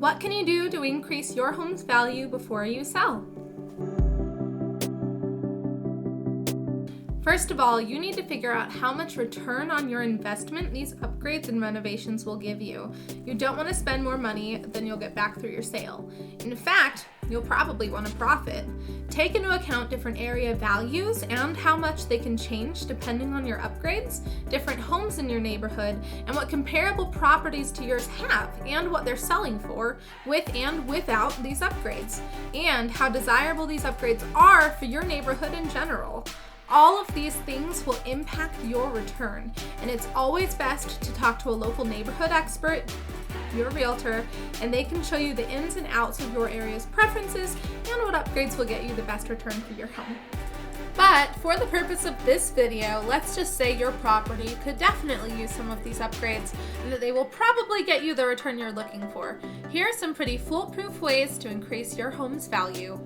What can you do to increase your home's value before you sell? First of all, you need to figure out how much return on your investment these upgrades and renovations will give you. You don't want to spend more money than you'll get back through your sale. In fact, you'll probably want to profit. Take into account different area values and how much they can change depending on your upgrades, different homes in your neighborhood, and what comparable properties to yours have and what they're selling for with and without these upgrades, and how desirable these upgrades are for your neighborhood in general. All of these things will impact your return, and it's always best to talk to a local neighborhood expert, your realtor, and they can show you the ins and outs of your area's preferences and what upgrades will get you the best return for your home. But for the purpose of this video, let's just say your property could definitely use some of these upgrades and that they will probably get you the return you're looking for. Here are some pretty foolproof ways to increase your home's value.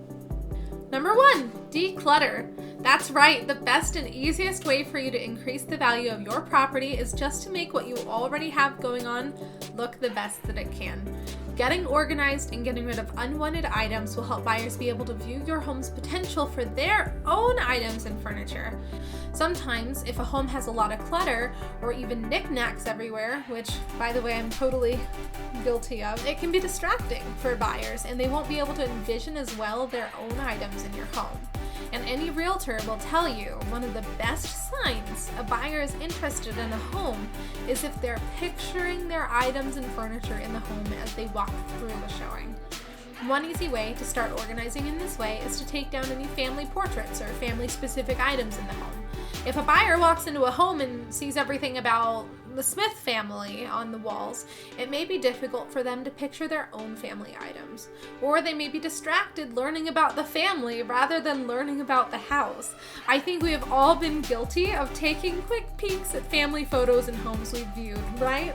Number 1, declutter. That's right, the best and easiest way for you to increase the value of your property is just to make what you already have going on look the best that it can. Getting organized and getting rid of unwanted items will help buyers be able to view your home's potential for their own items and furniture. Sometimes, if a home has a lot of clutter or even knickknacks everywhere, which, by the way, I'm totally guilty of, it can be distracting for buyers and they won't be able to envision as well their own items in your home. And any realtor will tell you one of the best signs a buyer is interested in a home is if they're picturing their items and furniture in the home as they walk through the showing. One easy way to start organizing in this way is to take down any family portraits or family-specific items in the home. If a buyer walks into a home and sees everything about the Smith family on the walls, it may be difficult for them to picture their own family items. Or they may be distracted learning about the family rather than learning about the house. I think we have all been guilty of taking quick peeks at family photos and homes we've viewed, right?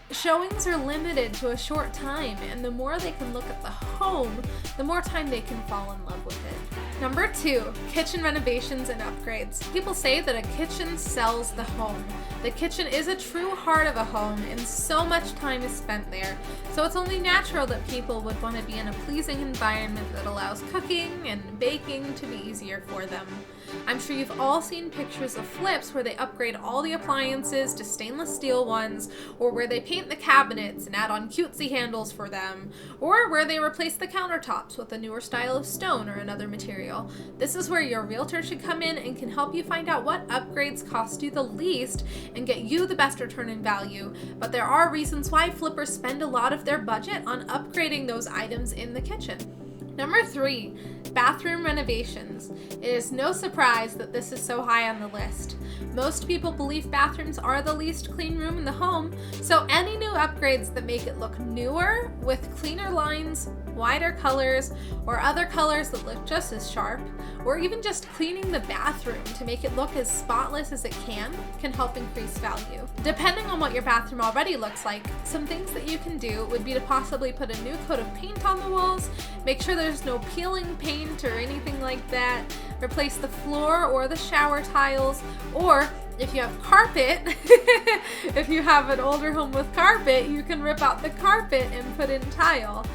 Showings are limited to a short time, and the more they can look at the home, the more time they can fall in love with it. Number 2, kitchen renovations and upgrades. People say that a kitchen sells the home. The kitchen is a true heart of a home, and so much time is spent there. So it's only natural that people would want to be in a pleasing environment that allows cooking and baking to be easier for them. I'm sure you've all seen pictures of flips where they upgrade all the appliances to stainless steel ones, or where they paint the cabinets and add on cutesy handles for them, or where they replace the countertops with a newer style of stone or another material. This is where your realtor should come in and can help you find out what upgrades cost you the least and get you the best return in value. But there are reasons why flippers spend a lot of their budget on upgrading those items in the kitchen. Number 3, bathroom renovations. It is no surprise that this is so high on the list. Most people believe bathrooms are the least clean room in the home, so any new upgrades that make it look newer with cleaner lines, wider colors, or other colors that look just as sharp, or even just cleaning the bathroom to make it look as spotless as it can help increase value. Depending on what your bathroom already looks like, some things that you can do would be to possibly put a new coat of paint on the walls, make sure there's no peeling paint or anything like that, replace the floor or the shower tiles, or if you have carpet, if you have an older home with carpet, you can rip out the carpet and put in tile.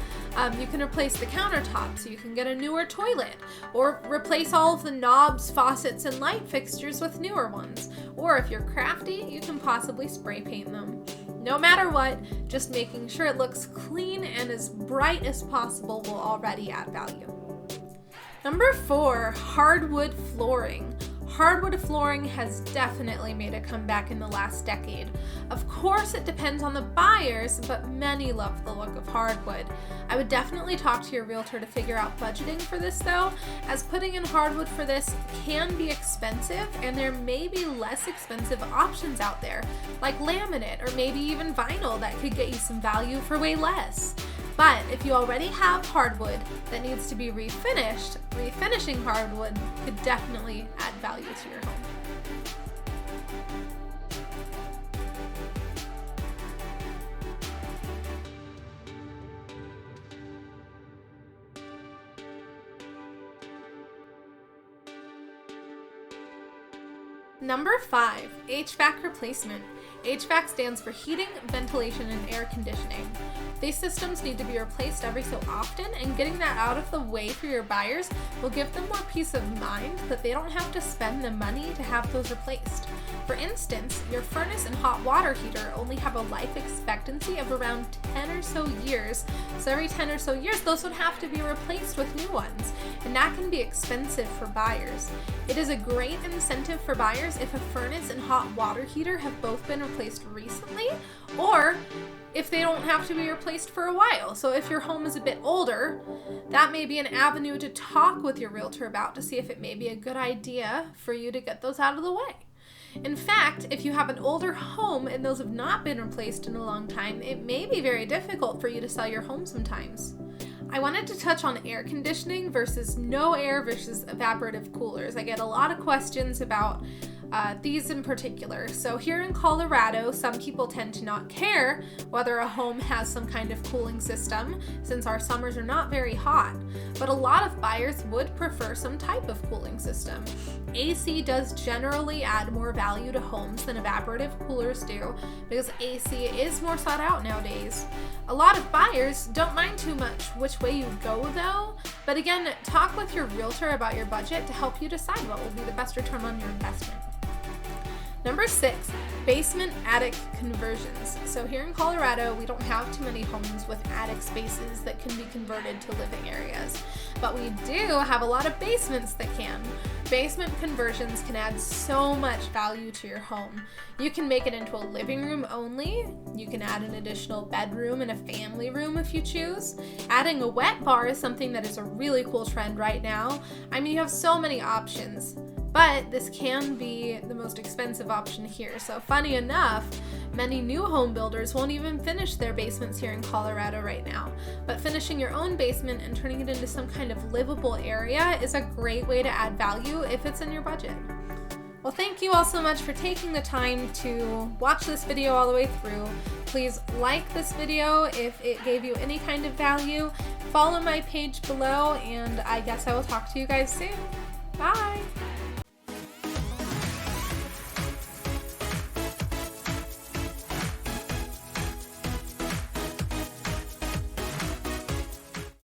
You can replace the countertops, so you can get a newer toilet, or replace all of the knobs, faucets, and light fixtures with newer ones. Or if you're crafty, you can possibly spray paint them. No matter what, just making sure it looks clean and as bright as possible will already add value. Number 4, hardwood flooring. Hardwood flooring has definitely made a comeback in the last decade. Of course, it depends on the buyers, but many love the look of hardwood. I would definitely talk to your realtor to figure out budgeting for this though, as putting in hardwood for this can be expensive and there may be less expensive options out there, like laminate or maybe even vinyl that could get you some value for way less. But if you already have hardwood that needs to be refinished, refinishing hardwood could definitely add value to your home. Number 5, HVAC replacement. HVAC stands for heating, ventilation, and air conditioning. These systems need to be replaced every so often, and getting that out of the way for your buyers will give them more peace of mind that they don't have to spend the money to have those replaced. For instance, your furnace and hot water heater only have a life expectancy of around 10 or so years, so every 10 or so years those would have to be replaced with new ones, and that can be expensive for buyers. It is a great incentive for buyers if a furnace and hot water heater have both been replaced recently, or if they don't have to be replaced for a while. So if your home is a bit older, that may be an avenue to talk with your realtor about to see if it may be a good idea for you to get those out of the way. In fact, if you have an older home and those have not been replaced in a long time, it may be very difficult for you to sell your home sometimes. I wanted to touch on air conditioning versus no air versus evaporative coolers. I get a lot of questions about these in particular. So here in Colorado, some people tend to not care whether a home has some kind of cooling system since our summers are not very hot, but a lot of buyers would prefer some type of cooling system. AC does generally add more value to homes than evaporative coolers do because AC is more sought out nowadays. A lot of buyers don't mind too much which way you go though, but again, talk with your realtor about your budget to help you decide what will be the best return on your investment. Number 6, basement attic conversions. So here in Colorado, we don't have too many homes with attic spaces that can be converted to living areas, but we do have a lot of basements that can. Basement conversions can add so much value to your home. You can make it into a living room only. You can add an additional bedroom and a family room if you choose. Adding a wet bar is something that is a really cool trend right now. I mean, you have so many options. But this can be the most expensive option here. So funny enough, many new home builders won't even finish their basements here in Colorado right now. But finishing your own basement and turning it into some kind of livable area is a great way to add value if it's in your budget. Well, thank you all so much for taking the time to watch this video all the way through. Please like this video if it gave you any kind of value. Follow my page below, and I guess I will talk to you guys soon. Bye!